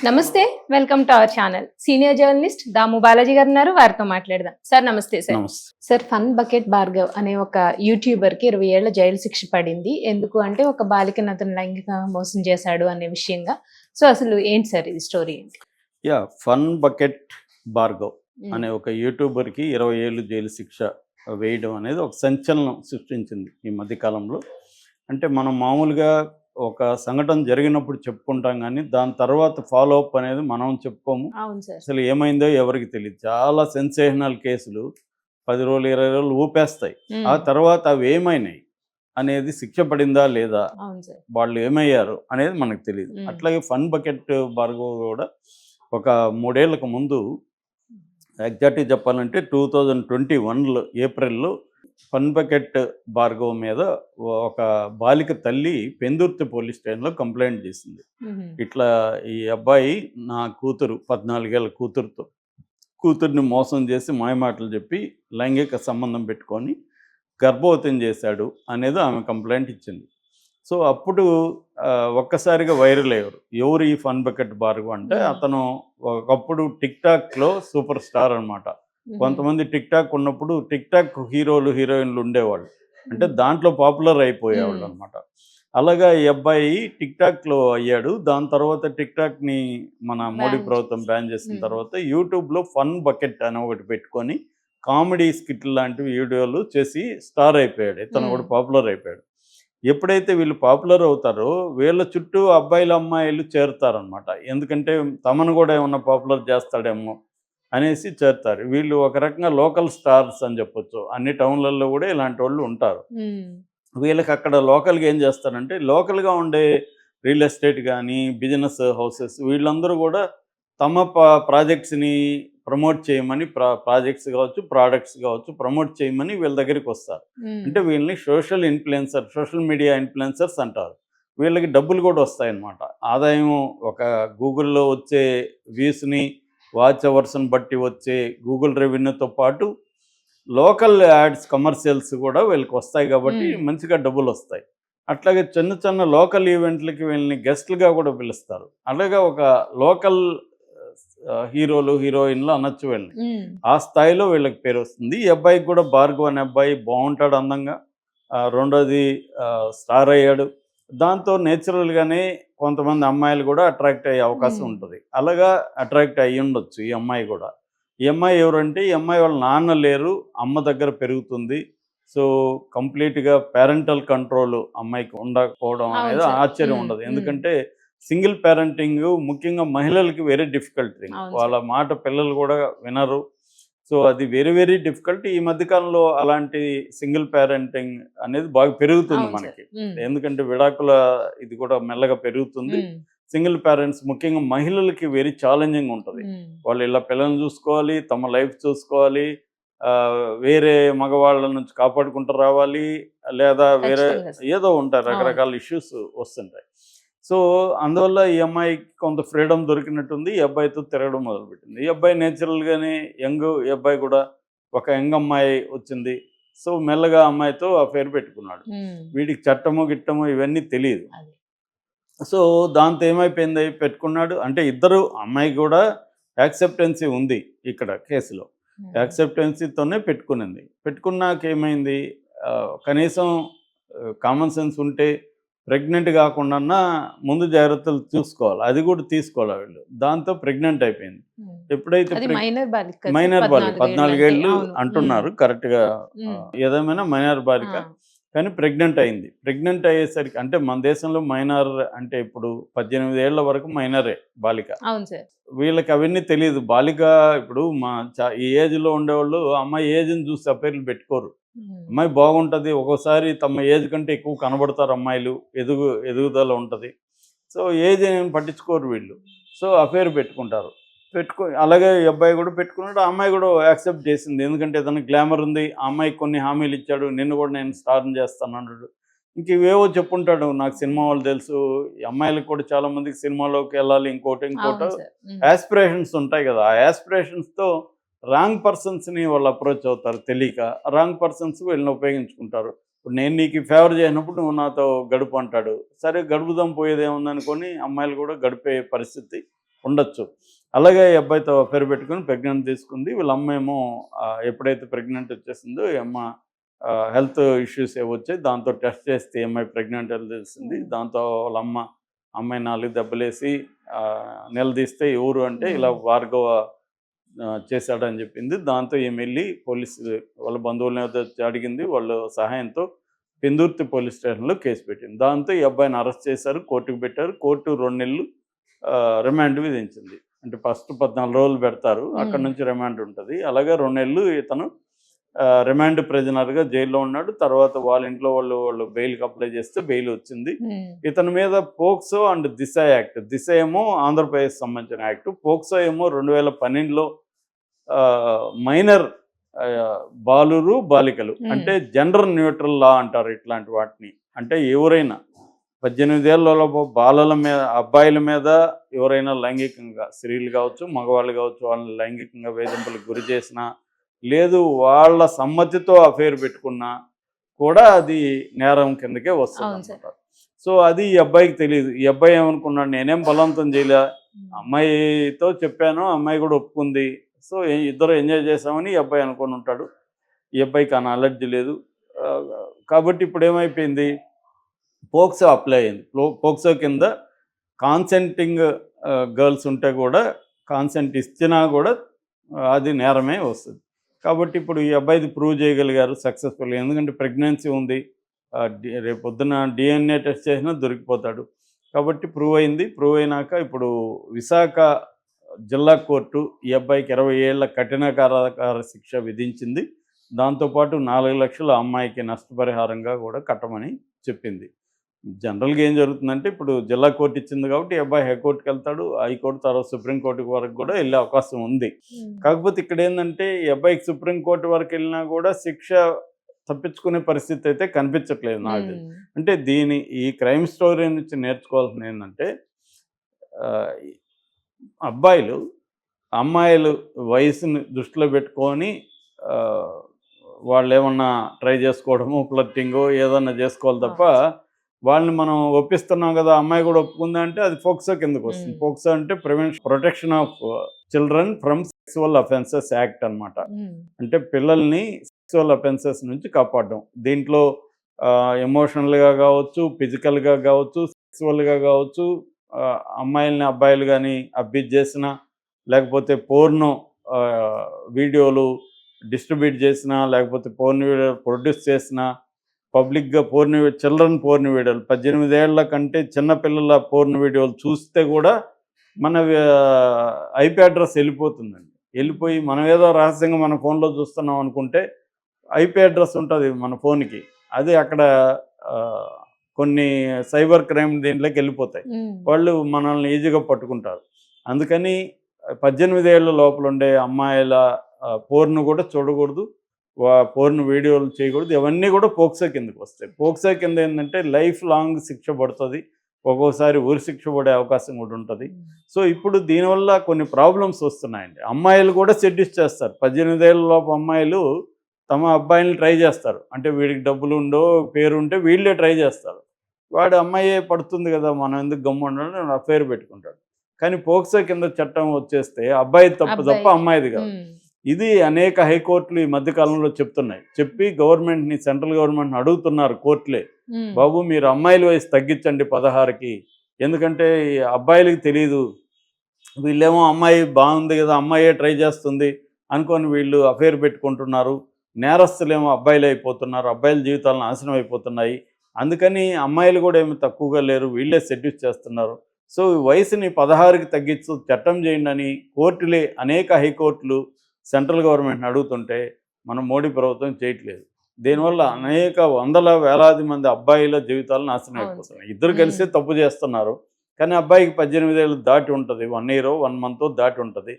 నమస్తే. Welcome to our channel. Senior journalist Damu Balaji గారు ఉన్నారు. వారితో మాట్లాడదాం. సార్ నమస్తే సార్. నమస్తే. సార్ ఫన్ బకెట్ భార్గవ్ అనే ఒక యూట్యూబర్‌కి 20 ఏళ్ల జైలు శిక్ష పడింది. ఎందుకు అంటే ఒక బాలికను అతను లైంగికంగా మోసం చేశాడు అనే విషయంగా. సో అసలు ఏంటి సార్ ఇది స్టోరీ ఏంటి? ఫన్ బకెట్ భార్గవ్ హ్మ్. అనే ఒక యూట్యూబర్కి 20 ఏళ్ళు జైలు శిక్ష వేయడం అనేది ఒక సంచలనం సృష్టించింది ఈ మధ్య కాలంలో. అంటే మనం మామూలుగా ఒక సంఘటన జరిగినప్పుడు చెప్పుకుంటాం కానీ దాని తర్వాత ఫాలో అప్ అనేది మనం చెప్పుకోము. అవును సార్. అసలు ఏమైందో ఎవరికి తెలియదు. చాలా సెన్సేషనల్ కేసులు 10 రోజులు 20 రోజులు ఊపేస్తాయి. ఆ హ్మ్. తర్వాత అవి ఏమైనాయి అనేది, శిక్ష పడిందా లేదా, అవును సార్. వాళ్ళు ఏమయ్యారు అనేది మనకు తెలియదు. హ్మ్. అట్లాగే ఫన్ బకెట్ భార్గవ్ కూడా ఒక 3 ఏళ్లకు ముందు, ఎగ్జాక్ట్‌గా చెప్పాలంటే 2021లో ఏప్రిల్‌లో ఫన్ బకెట్ భార్గవ్ మీద ఒక బాలిక తల్లి పెందుర్తి పోలీస్ స్టేషన్‌లో కంప్లైంట్ చేసింది. హుహు. ఇట్లా ఈ అబ్బాయి నా కూతురు 14 ఏళ్ల కూతుర్ని మోసం చేసి మాయమాటలు చెప్పి లైంగిక సంబంధం పెట్టుకొని గర్భవతిని చేశాడు అనేది ఆమె కంప్లైంట్ ఇచ్చింది. సో అప్పుడు ఒక్కసారిగా వైరల్ అయ్యారు. ఎవరు ఈ ఫన్ బకెట్ భార్గవ్ అంటే, అతను ఒకప్పుడు టిక్‌టాక్‌లో సూపర్ స్టార్ అనమాట. కొంతమంది టిక్‌టాక్ ఉన్నప్పుడు టిక్‌టాక్ హీరోలు, హీరోయిన్లు ఉండేవాళ్ళు. అంటే దాంట్లో పాపులర్ అయిపోయేవాళ్ళు అనమాట. అలాగా ఈ అబ్బాయి టిక్‌టాక్‌లో అయ్యాడు. దాని తర్వాత టిక్‌టాక్‌ని మన మోడీ ప్రభుత్వం బ్యాన్ చేసిన తర్వాత యూట్యూబ్‌లో ఫన్ బకెట్ అని ఒకటి పెట్టుకొని కామెడీ స్కిట్ లాంటి వీడియోలు చేసి స్టార్ అయిపోయాడు. ఇతను కూడా పాపులర్ అయిపోయాడు. ఎప్పుడైతే వీళ్ళు పాపులర్ అవుతారో వీళ్ళ చుట్టూ అబ్బాయిలు, అమ్మాయిలు చేరుతారనమాట. ఎందుకంటే తమను కూడా ఏమన్నా పాపులర్ చేస్తాడేమో అనేసి చేరుతారు. వీళ్ళు ఒక రకంగా లోకల్ స్టార్స్ అని చెప్పొచ్చు. అన్ని టౌన్‌లలో కూడా ఇలాంటి వాళ్ళు ఉంటారు. వీళ్ళకి అక్కడ లోకల్‌గా ఏం చేస్తారంటే, లోకల్‌గా ఉండే రియల్ ఎస్టేట్ గానీ, బిజినెస్ హౌసెస్ వీళ్ళందరూ కూడా తమ ప్రాజెక్ట్స్‌ని ప్రమోట్ చేయమని, ప్రాజెక్ట్స్ కావచ్చు, ప్రొడక్ట్స్ కావచ్చు ప్రమోట్ చేయమని వీళ్ళ దగ్గరికొస్తారు. అంటే వీళ్ళని సోషల్ మీడియా ఇన్‌ఫ్లుయెన్సర్స్ అంటారు. వీళ్ళకి డబ్బులు కూడా వస్తాయన్నమాట. ఆదాయం ఒక గూగుల్‌లో వచ్చే వ్యూస్‌ని, వాచ్ అవర్స్‌ని బట్టి వచ్చే గూగుల్ రెవెన్యూతో పాటు లోకల్ యాడ్స్, కమర్షియల్స్ కూడా వీళ్ళకి వస్తాయి కాబట్టి మంచిగా డబ్బులొస్తాయి. అట్లాగే చిన్న చిన్న లోకల్ ఈవెంట్లకి వీళ్ళని గెస్ట్‌లుగా కూడా పిలుస్తారు. అలాగా ఒక లోకల్ హీరోలు, హీరోయిన్‌లు అనొచ్చు వీళ్ళని. ఆ స్థాయిలో వీళ్ళకి పేరొస్తుంది. ఈ అబ్బాయికి కూడా భార్గవ్ అనే అబ్బాయి బావుంటాడు అందంగా. రెండోది స్టార్ అయ్యాడు. దాంతో నేచురల్‌గానే కొంతమంది అమ్మాయిలు కూడా అట్రాక్ట్ అయ్యే అవకాశం ఉంటది. అలాగా అట్రాక్ట్ అయ్యుండొచ్చు ఈ అమ్మాయి కూడా. ఈ అమ్మాయి ఎవరంటే, ఈ అమ్మాయి వాళ్ళ నాన్న లేరు. అమ్మ దగ్గర పెరుగుతుంది. సో, కంప్లీట్‌గా పేరెంటల్ కంట్రోల్ అమ్మాయికి ఉండకపోవడం అవును అనేది సార్. ఆశ్చర్యం ఉండదు. ఎందుకంటే సింగిల్ పేరెంటింగ్ ముఖ్యంగా మహిళలకి వెరీ డిఫికల్ట్ థింగ్. అవును వాళ్ళ సార్. మాట పిల్లలు కూడా వినరు. సో, అది వెరీ వెరీ డిఫికల్ట్. ఈ మధ్య కాలంలో అలాంటి సింగిల్ పేరెంటింగ్ అనేది బాగా పెరుగుతుంది అవును సార్. మనకి. ఎందుకంటే విడాకుల ఇది కూడా మెల్లగా పెరుగుతుంది. సింగిల్ పేరెంట్స్ ముఖ్యంగా మహిళలకి వెరీ ఛాలెంజింగ్ ఉంటది. వాళ్ళు ఇలా పిల్లల్ని చూసుకోవాలి, తమ లైఫ్ చూసుకోవాలి, వేరే మగవాళ్ళ నుంచి కాపాడుకుంటూ రావాలి, లేదా వేరే ఖచ్చితంగా సార్. ఏదో ఉంటాయి, అవును. రకరకాల ఇష్యూస్ వస్తుంటాయి. సో, అందువల్ల ఈ అమ్మాయికి కొంత ఫ్రీడమ్ దొరికినట్టుంది. ఈ అబ్బాయితో తిరగడం మొదలుపెట్టింది. ఈ అబ్బాయి నేచురల్‌గానే ఈ అబ్బాయి కూడా ఒక యంగ్ అమ్మాయి వచ్చింది. సో, మెల్లగా అమ్మాయితో అఫైర్ పెట్టుకున్నాడు. వీడికి చట్టము, గిట్టము ఇవన్నీ తెలీదు. అది. సో, దాంతో ఏమైపోయింది, పెట్టుకున్నాడు. అంటే ఇద్దరు, అమ్మాయి కూడా యాక్సెప్టెన్సీ ఉంది ఇక్కడ కేసులో. యాక్సెప్టెన్సీతోనే పెట్టుకునింది. పెట్టుకున్నాక ఏమైంది, కనీసం కామన్ సెన్స్ ఉంటే ప్రెగ్నెంట్ కాకుండాన్నా ముందు జాగ్రత్తలు చూసుకోవాలి. అది కూడా తీసుకోవాలి వీళ్ళు. దాంతో ప్రెగ్నెంట్ అయిపోయింది. ఎప్పుడైతే అది మైనర్ బాలిక కదా సార్. మైనర్ బాలిక 14 అంటే ఏళ్ళు అవును. అంటున్నారు కరెక్ట్‌గా. ఏదేమైనా మైనర్ బాలిక. ఆ! కానీ ప్రెగ్నెంట్ అయింది. ప్రెగ్నెంట్ అయ్యేసరికి, అంటే మన దేశంలో మైనర్ అంటే ఇప్పుడు 18 ఏళ్ల వరకు మైనరే బాలిక. అవును సార్. వీళ్ళకి అవన్నీ తెలీదు. బాలిక ఇప్పుడు ఈ ఏజ్‌లో ఉండేవాళ్ళు అమ్మాయి ఏజ్‌ని చూసి అఫైర్‌లు పెట్టుకోరు. అమ్మాయి బాగుంటది. ఒక్కోసారి తమ ఏజ్ కంటే ఎక్కువ కనబడతారు అమ్మాయిలు. ఎదుగుదల ఉంటది. సో, ఏజ్ ఏం పట్టించుకోరు వీళ్ళు. సో, అఫైర్ పెట్టుకుంటారు. అలాగే ఈ అబ్బాయి కూడా పెట్టుకున్నాడు. ఆ అమ్మాయి కూడా యాక్సెప్ట్ చేసింది. ఎందుకంటే తనకి గ్లామర్ ఉంది. ఆ అమ్మాయికి కొన్ని హామీలు ఇచ్చాడు. నిన్ను కూడా నేను స్టార్‌ని చేస్తాను అన్నాడు. ఇంక ఇవేవో చెప్పుంటాడు. నాకు సినిమా వాళ్ళు తెలుసు. ఈ అమ్మాయిలకు కూడా చాలా మందికి సినిమాలోకి వెళ్ళాలి, ఇంకోటో అవును సార్. యాస్పిరేషన్స్ ఉంటాయి కదా! ఆ యాస్పిరేషన్స్‌తో రాంగ్ పర్సన్స్‌ని వాళ్ళు అప్రోచ్ అవుతారు తెలియక. రాంగ్ పర్సన్స్ వీళ్ళని ఉపయోగించుకుంటారు. ఇప్పుడు నేను నీకు ఈ ఫేవర్ చేయనప్పుడు నువ్వు నాతో గడుపు అంటాడు. సరే గడుపుదాం, పోయేదేముందనుకోని అమ్మాయిలు కూడా గడిపే పరిస్థితి ఉండొచ్చు. అలాగే ఈ అబ్బాయితో అఫేర్ పెట్టుకొని ప్రెగ్నెంట్ తీసుకుంది. వీళ్ళ అమ్మ ఏమో ఎప్పుడైతే ప్రెగ్నెంట్ వచ్చేసిందో ఈ అమ్మ హెల్త్ ఇష్యూస్ ఏవో వచ్చాయి. దాంతో టెస్ట్ చేస్తే ఈ అమ్మాయి ప్రెగ్నెంట్ అని తెలిసింది. దాంతో వాళ్ళ అమ్మాయి 4 దెబ్బలేసి నిలదీస్తే ఎవరు అంటే ఇలా భార్గవ చేశాడని చెప్పింది. దాంతో ఈమె వెళ్ళి పోలీసు వాళ్ళ బంధువులని వచ్చి అడిగింది. వాళ్ళ సహాయంతో పెందుర్తి పోలీస్ స్టేషన్లో కేసు పెట్టింది. దాంతో ఈ అబ్బాయిని అరెస్ట్ చేశారు, కోర్టుకు పెట్టారు. కోర్టు 2 నెలలు రిమాండ్ విధించింది. అంటే ఫస్ట్ 14 రోజులు పెడతారు, అక్కడ నుంచి రిమాండ్ ఉంటుంది. అలాగే 2 నెలలు ఇతను రిమాండ్ ప్రిజనర్గా జైల్లో ఉన్నాడు. తర్వాత వాళ్ళ ఇంట్లో వాళ్ళు బెయిల్కి అప్లై చేస్తే బెయిల్ వచ్చింది. ఇతని మీద పోక్సో అండ్ దిశ యాక్ట్, దిశ ఏమో ఆంధ్రప్రదేశ్ సంబంధించిన యాక్ట్, పోక్సో ఏమో 2012లో మైనర్ బాలురు బాలికలు అంటే జెండర్ న్యూట్రల్ లా అంటారు ఇట్లాంటి వాటిని. అంటే ఎవరైనా 18 ఏళ్ళలోపు బాలల మీద అబ్బాయిల మీద ఎవరైనా లైంగికంగా, స్త్రీలు కావచ్చు మగవాళ్ళు కావచ్చు, వాళ్ళని లైంగికంగా వేధింపులకు గురి చేసినా లేదు వాళ్ళ సమ్మతితో అఫేర్ పెట్టుకున్నా కూడా అది నేరం కిందకే వస్తుంది అన్నమాట. సో అది ఈ అబ్బాయికి తెలియదు. ఈ అబ్బాయి ఏమనుకున్నాడు, నేనేం బలవంతం చేయలే, అమ్మాయితో చెప్పాను, అమ్మాయి కూడా ఒప్పుకుంది, సో ఇద్దరు ఎంజాయ్ చేసామని ఈ అబ్బాయి అనుకొని ఉంటాడు. ఈ అబ్బాయికి ఆ నాలెడ్జ్ లేదు. కాబట్టి ఇప్పుడు ఏమైపోయింది, పోక్సో అప్లై అయింది. పోక్సో కింద కాన్సెంటింగ్ గర్ల్స్ ఉంటే కూడా, కాన్సెంట్ ఇచ్చినా కూడా అది నేరమే వస్తుంది. కాబట్టి ఇప్పుడు ఈ అబ్బాయిది ప్రూవ్ చేయగలిగారు సక్సెస్ఫుల్గా. ఎందుకంటే ప్రెగ్నెన్సీ ఉంది, రేపు పొద్దున DNA టెస్ట్ చేసినా దొరికిపోతాడు. కాబట్టి ప్రూవ్ అయింది. ప్రూవ్ అయినాక ఇప్పుడు విశాఖ జిల్లా కోర్టు ఈ అబ్బాయికి 20 ఏళ్ల కఠిన కారాగార శిక్ష విధించింది. దాంతోపాటు 4 లక్షలు అమ్మాయికి నష్టపరిహారంగా కూడా కట్టమని చెప్పింది. జనరల్గా ఏం జరుగుతుందంటే ఇప్పుడు జిల్లా కోర్టు ఇచ్చింది కాబట్టి ఈ అబ్బాయి హైకోర్టుకి వెళ్తాడు, హైకోర్టు తర్వాత సుప్రీంకోర్టు వరకు కూడా వెళ్ళే అవకాశం ఉంది. కాకపోతే ఇక్కడ ఏంటంటే ఈ అబ్బాయికి సుప్రీంకోర్టు వరకు వెళ్ళినా కూడా శిక్ష తప్పించుకునే పరిస్థితి అయితే కనిపించట్లేదు నాకు. అంటే ఈ క్రైమ్ స్టోరీ నుంచి నేర్చుకోవాల్సింది ఏంటంటే, అబ్బాయిలు అమ్మాయిలు వయసుని దృష్టిలో పెట్టుకొని వాళ్ళు ఏమన్నా ట్రై చేసుకోవడము, ఫ్లర్టింగో ఏదన్నా చేసుకోవాలి తప్ప, వాళ్ళని మనం ఒప్పిస్తున్నాం కదా అమ్మాయి కూడా ఒప్పుకుందా అంటే అది పోక్సో కిందకు వస్తుంది. పోక్సో అంటే protection of children from sexual offences act అన్నమాట. అంటే పిల్లల్ని సెక్సువల్ అఫెన్సెస్ నుంచి కాపాడడం. దీంట్లో ఎమోషనల్గా కావచ్చు, ఫిజికల్గా కావచ్చు, సెక్సువల్గా కావచ్చు, అమ్మాయిల్ని అబ్బాయిలు కానీ అబ్యూజ్ చేసిన, లేకపోతే పోర్నో వీడియోలు డిస్ట్రిబ్యూట్ చేసిన, లేకపోతే పోర్న్ వీడియో ప్రొడ్యూస్ చేసిన, పబ్లిక్గా చిల్డ్రన్ పోర్న్ వీడియోలు 18 ఏళ్ల కంటే చిన్నపిల్లల పోర్న్ వీడియోలు చూస్తే కూడా మన ఐపీ అడ్రస్ వెళ్ళిపోతుందండి. వెళ్ళిపోయి మనం ఏదో రహస్యంగా మన ఫోన్లో చూస్తున్నాం అనుకుంటే ఐపీ అడ్రస్ ఉంటుంది మన ఫోన్కి, అది అక్కడ కొన్ని సైబర్ క్రైమ్ దీంట్లోకి వెళ్ళిపోతాయి. వాళ్ళు మనల్ని ఈజీగా పట్టుకుంటారు. అందుకని 18 ఏళ్ళ లోపల ఉండే అమ్మాయిల పోర్ను కూడా చూడకూడదు, పోర్న్ వీడియోలు చేయకూడదు. ఇవన్నీ కూడా పోక్సో కిందకి వస్తాయి. పోక్సో కింద ఏంటంటే లైఫ్ లాంగ్ శిక్ష పడుతుంది, ఒక్కోసారి ఊరి శిక్ష పడే అవకాశం కూడా ఉంటుంది. సో ఇప్పుడు దీనివల్ల కొన్ని ప్రాబ్లమ్స్ వస్తున్నాయండి. అమ్మాయిలు కూడా సెడ్యూస్ చేస్తారు. 18 ఏళ్ళ లోపు అమ్మాయిలు తమ అబ్బాయిని ట్రై చేస్తారు. అంటే వీడికి డబ్బులు ఉండో పేరు ఉంటే వీళ్ళే ట్రై చేస్తారు. వాడు అమ్మాయే పడుతుంది కదా, మనం ఎందుకు గమ్ముండాలని అఫేర్ పెట్టుకుంటాడు. కానీ పోక్సో కింద చట్టం వచ్చేస్తే అబ్బాయి తప్ప అమ్మాయిది కాదు. ఇది అనేక హైకోర్టులు ఈ మధ్యకాలంలో చెప్తున్నాయి. చెప్పి గవర్నమెంట్ని, సెంట్రల్ గవర్నమెంట్ని అడుగుతున్నారు కోర్టులే, బాబు మీరు అమ్మాయిల వయసు తగ్గించండి 16కి. ఎందుకంటే అబ్బాయిలకి తెలియదు, వీళ్ళేమో అమ్మాయి బాగుంది కదా అమ్మాయే ట్రై చేస్తుంది అనుకొని వీళ్ళు అఫేర్ పెట్టుకుంటున్నారు. నేరస్తులేమో అబ్బాయిలు అయిపోతున్నారు, అబ్బాయిల జీవితాలు నాశనం అయిపోతున్నాయి. అందుకని అమ్మాయిలు కూడా ఏమి తక్కువగా లేరు, వీళ్ళే సెడ్యూస్ చేస్తున్నారు. సో వయసుని 16కి తగ్గించు, చట్టం చేయండి అని కోర్టులే, అనేక హైకోర్టులు సెంట్రల్ గవర్నమెంట్ని అడుగుతుంటే మన మోడీ ప్రభుత్వం చేయట్లేదు. దీనివల్ల అనేక వందల వేలాది మంది అబ్బాయిల జీవితాలు నాశనం అయిపోతున్నాయి. ఇద్దరు కలిసి తప్పు చేస్తున్నారు, కానీ అబ్బాయికి 18 ఏళ్ళు దాటి ఉంటుంది, 1 year 1 month దాటి ఉంటుంది.